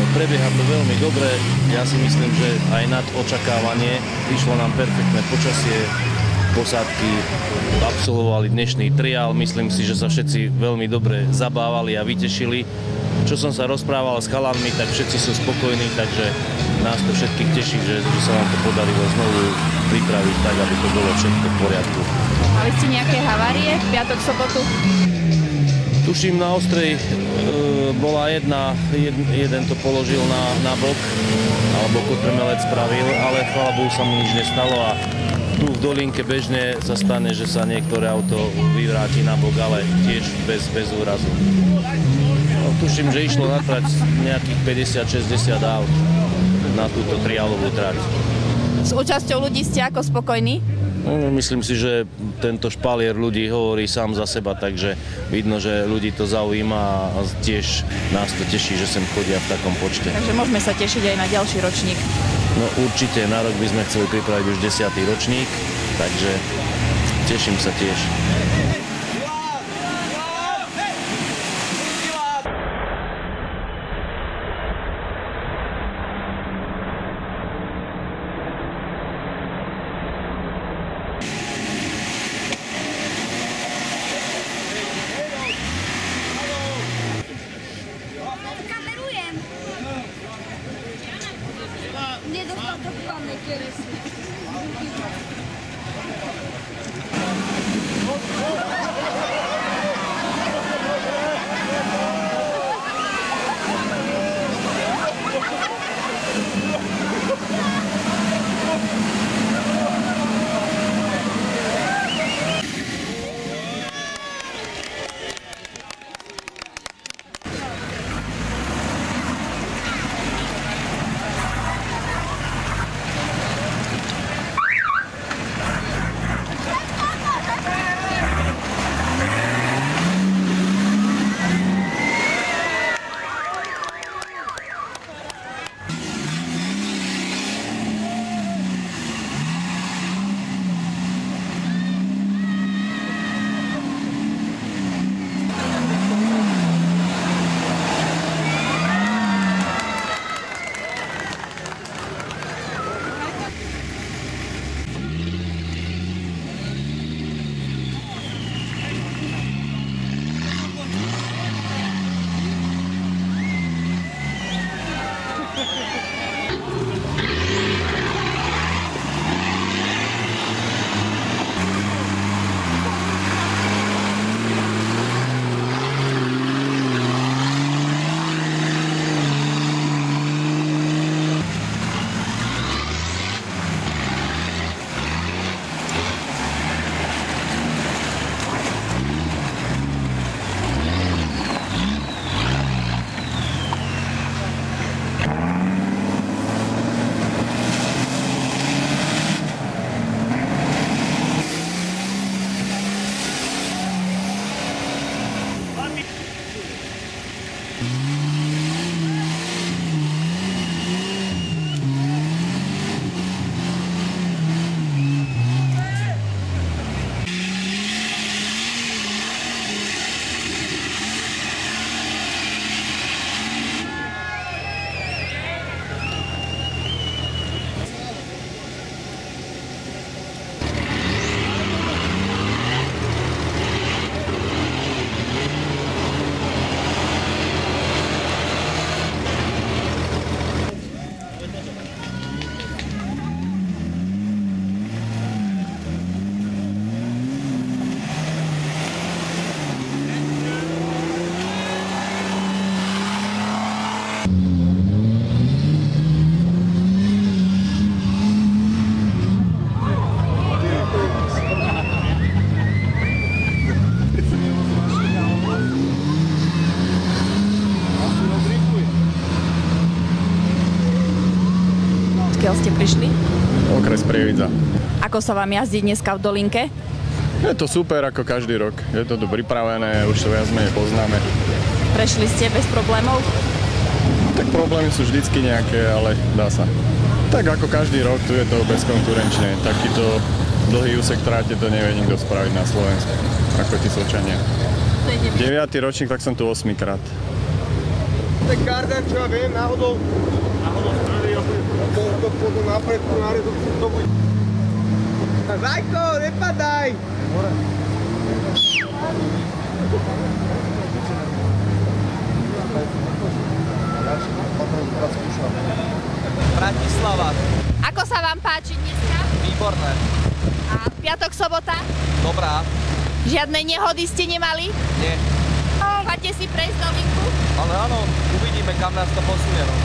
Prebieha to veľmi dobre, ja si myslím, že aj nad očakávanie. Vyšlo nám perfektné počasie, posádky absolvovali dnešný triál, myslím si, že sa všetci veľmi dobre zabávali a vytešili. Čo som sa rozprával s chalanmi, tak všetci sú spokojní, takže nás to všetkých teší, že sa nám to podarilo znovu pripraviť tak, aby to bolo všetko v poriadku. Mali ste nejaké havárie v piatok, sobotu? Tuším, na Ostrej bola jeden to položil na bok, alebo kotrmelec spravil, ale chvála Bohu sa mu nič nestalo a tu v dolinke bežne sa stane, že sa niektoré auto vyvráti na bok, ale tiež bez úrazu. No, tuším, že išlo na trať nejakých 50-60 aut na túto triálovú trať. S účasťou ľudí ste ako spokojní? No, myslím si, že tento špalier ľudí hovorí sám za seba, takže vidno, že ľudí to zaujíma a tiež nás to teší, že sem chodia v takom počte. Takže môžeme sa tešiť aj na ďalší ročník. No určite, na rok by sme chceli pripraviť už 10. ročník, takže teším sa tiež. Odkiaľ ste prišli? Okres Prievidza. Ako sa vám jazdí dneska v Dolinke? Je to super ako každý rok. Je to tu pripravené, už to viac menej poznáme. Prešli ste bez problémov? Tak problémy sú vždycky nejaké, ale dá sa. Tak ako každý rok, tu je to bezkonkurenčné. Takýto dlhý úsek tráte to nevie nikto spraviť na Slovensku, ako tí Sočania. 9. ročník, tak som tu 8-krát. Tak Garden, čo ja viem, náhodou spravil, to pôjdu napredku, naredu, to bude. Zajko, nepadaj! Bratislava. Ako sa vám páči dneska? Výborné. A piatok, sobota? Dobrá. Žiadne nehody ste nemali? Nie. Máte si prejsť dolinku? Ale áno, uvidíme, kam nás to posunie. No.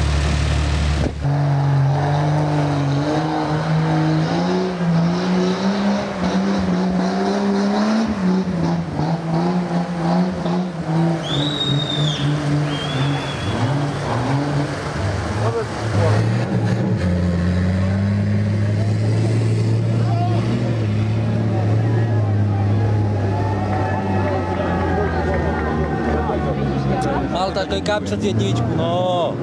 Mal takoj kapčať jedničku, no.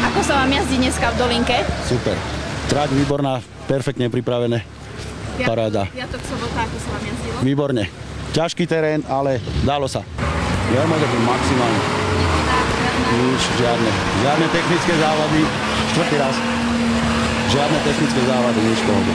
Ako sa vám jazdí dneska v Dolinke? Super. Trať výborná, perfektne pripravené. Paráda. Piatok, sobota, ako sa vám jazdilo? Výborne. Ťažký terén, ale dalo sa. Veľmi dobrý, maximálne. Nič, žiadne technické závady. 4. raz. Žiadne technické závady, nič pohode.